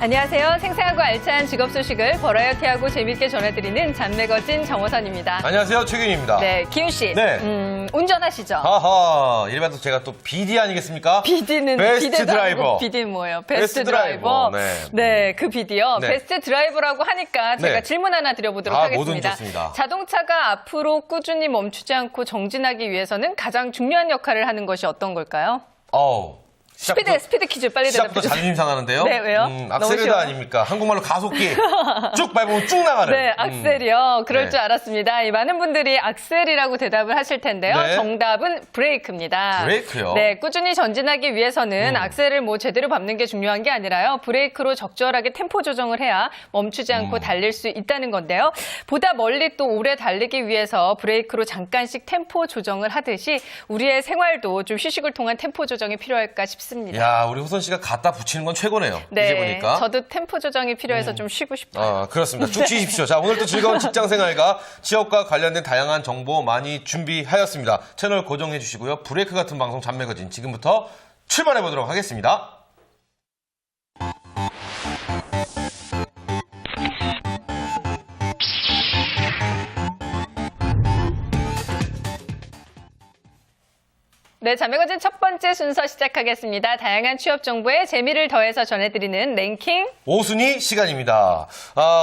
안녕하세요. 생생하고 알찬 직업 소식을 버라이어티하고 재미있게 전해드리는 잔매거진 정호선입니다. 안녕하세요. 최균입니다. 네, 기훈 씨. 네. 운전하시죠? 하하. 일반적으로 제가 또 BD 아니겠습니까? BD는 베스트 드라이버. BD는 뭐예요? 베스트 드라이버. 네, 그 BD요. 네. 베스트 드라이버라고 하니까 제가 네. 질문 하나 드려보도록 뭐든 하겠습니다. 좋습니다. 자동차가 앞으로 꾸준히 멈추지 않고 정진하기 위해서는 가장 중요한 역할을 하는 것이 어떤 걸까요? 스피드 퀴즈 빨리 시작부터 대답해 주세요. 자존심 상하는데요. 네, 왜요? 악셀레다 아닙니까? 한국말로 가속기. 쭉 밟으면 쭉 나가는. 네, 악셀이요. 그럴 네. 줄 알았습니다. 많은 분들이 악셀이라고 대답을 하실 텐데요. 네. 정답은 브레이크입니다. 브레이크요? 네, 꾸준히 전진하기 위해서는 악셀을 제대로 밟는 게 중요한 게 아니라요. 브레이크로 적절하게 템포 조정을 해야 멈추지 않고 달릴 수 있다는 건데요. 보다 멀리 또 오래 달리기 위해서 브레이크로 잠깐씩 템포 조정을 하듯이 우리의 생활도 좀 휴식을 통한 템포 조정이 필요할까 싶습니다. 야, 우리 호선 씨가 갖다 붙이는 건 최고네요. 네, 이제 보니까. 저도 템포 조정이 필요해서 좀 쉬고 싶어요. 그렇습니다. 쭉 쉬십시오. 자, 오늘도 즐거운 직장 생활과 취업과 관련된 다양한 정보 많이 준비하였습니다. 채널 고정해 주시고요. 브레이크 같은 방송 잔매거진 지금부터 출발해 보도록 하겠습니다. 네, 잔매거진 첫 번째 순서 시작하겠습니다. 다양한 취업 정보에 재미를 더해서 전해드리는 랭킹 5순위 시간입니다.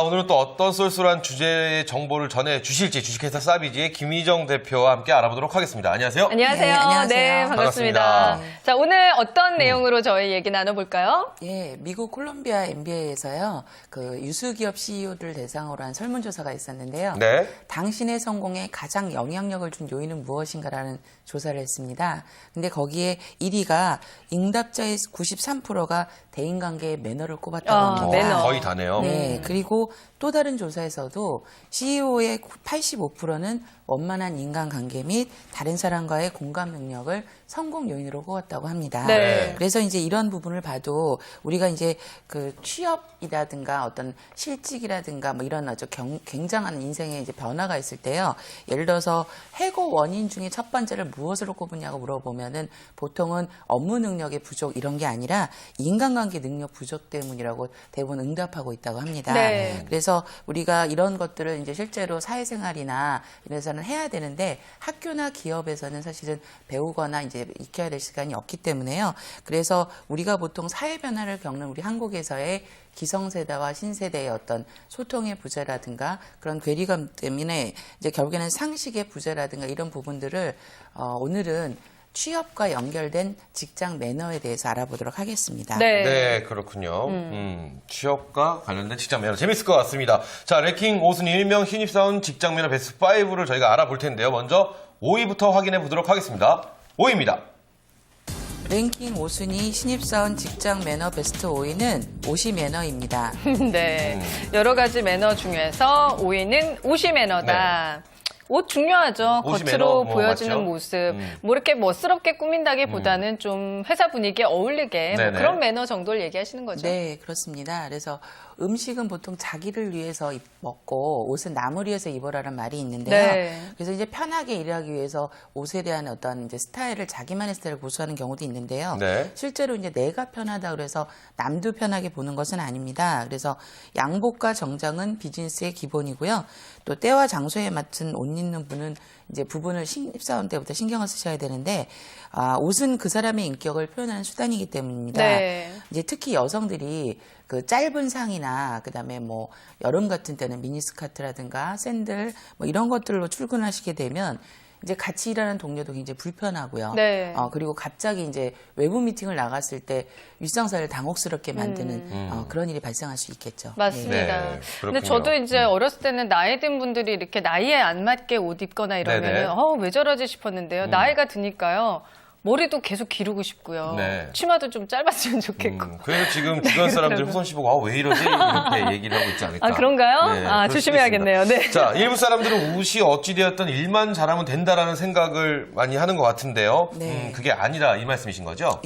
오늘은 또 어떤 쏠쏠한 주제의 정보를 전해 주실지 주식회사 사비지의 김희정 대표와 함께 알아보도록 하겠습니다. 안녕하세요. 안녕하세요. 네, 안녕하세요. 네, 반갑습니다. 반갑습니다. 자, 오늘 어떤 내용으로 저희 얘기 나눠볼까요? 예, 미국 콜롬비아 MBA에서요, 그 유수기업 CEO들 대상으로 한 설문조사가 있었는데요. 네. 당신의 성공에 가장 영향력을 준 요인은 무엇인가라는 조사를 했습니다. 근데 거기에 1위가 응답자의 93%가 대인관계의 매너를 꼽았다고 합니다. 매너. 거의 다네요. 네, 그리고 또 다른 조사에서도 CEO의 85%는 원만한 인간관계 및 다른 사람과의 공감 능력을 성공 요인으로 꼽았다고 합니다. 네. 그래서 이제 이런 부분을 봐도 우리가 이제 그 취업이라든가 어떤 실직이라든가 뭐 이런 아주 굉장한 인생의 이제 변화가 있을 때요. 예를 들어서 해고 원인 중에 첫 번째를 무엇으로 꼽으냐고 물어보면은 보통은 업무 능력의 부족 이런 게 아니라 인간관계 능력 부족 때문이라고 대부분 응답하고 있다고 합니다. 네. 그래서 우리가 이런 것들을 이제 실제로 사회생활이나 이래서는 해야 되는데 학교나 기업에서는 사실은 배우거나 이제 익혀야 될 시간이 없기 때문에요. 그래서 우리가 보통 사회 변화를 겪는 우리 한국에서의 기성세대와 신세대의 어떤 소통의 부재라든가 그런 괴리감 때문에 이제 결국에는 상식의 부재라든가 이런 부분들을 오늘은 취업과 연결된 직장 매너에 대해서 알아보도록 하겠습니다. 네, 그렇군요. 취업과 관련된 직장 매너 재밌을 것 같습니다. 자, 랭킹 5순위 일명 신입사원 직장 매너 베스트 5를 저희가 알아볼 텐데요. 먼저 5위부터 확인해 보도록 하겠습니다. 5위입니다. 랭킹 5순위 신입사원 직장 매너 베스트 5위는 옷이 매너입니다. 네. 여러 가지 매너 중에서 5위는 옷이 매너다. 옷 중요하죠. 옷이 겉으로 매너, 보여지는 맞죠? 모습. 뭐 이렇게 멋스럽게 꾸민다기보다는 좀 회사 분위기에 어울리게 뭐 네네. 그런 매너 정도를 얘기하시는 거죠. 네, 그렇습니다. 그래서 음식은 보통 자기를 위해서 먹고 옷은 남을 위해서 입어라는 말이 있는데요. 네. 그래서 이제 편하게 일하기 위해서 옷에 대한 어떤 이제 스타일을 자기만의 스타일을 고수하는 경우도 있는데요. 네. 실제로 이제 내가 편하다 그래서 남도 편하게 보는 것은 아닙니다. 그래서 양복과 정장은 비즈니스의 기본이고요. 또 때와 장소에 맞춘 옷 입는 분은 이제 부분을 신입사원 때부터 신경을 쓰셔야 되는데 옷은 그 사람의 인격을 표현하는 수단이기 때문입니다. 네. 이제 특히 여성들이 그 짧은 상이나 그다음에 뭐 여름 같은 때는 미니스커트라든가 샌들 뭐 이런 것들로 출근하시게 되면 이제 같이 일하는 동료도 굉장히 불편하고요. 네. 그리고 갑자기 이제 외부 미팅을 나갔을 때 윗상사를 당혹스럽게 만드는 그런 일이 발생할 수 있겠죠. 맞습니다. 네, 근데 그렇군요. 저도 이제 어렸을 때는 나이 든 분들이 이렇게 나이에 안 맞게 옷 입거나 네네. 이러면 왜 저러지 싶었는데요. 나이가 드니까요. 머리도 계속 기르고 싶고요. 네. 치마도 좀 짧았으면 좋겠고. 그래서 지금 주변 사람들이 호선 씨 보고 왜 이러지? 이렇게 얘기를 하고 있지 않을까. 그런가요? 네, 그럴 수도 조심해야겠네요. 있습니다. 네. 자, 일부 사람들은 옷이 어찌되었든 일만 잘하면 된다라는 생각을 많이 하는 것 같은데요. 네. 그게 아니라 이 말씀이신 거죠?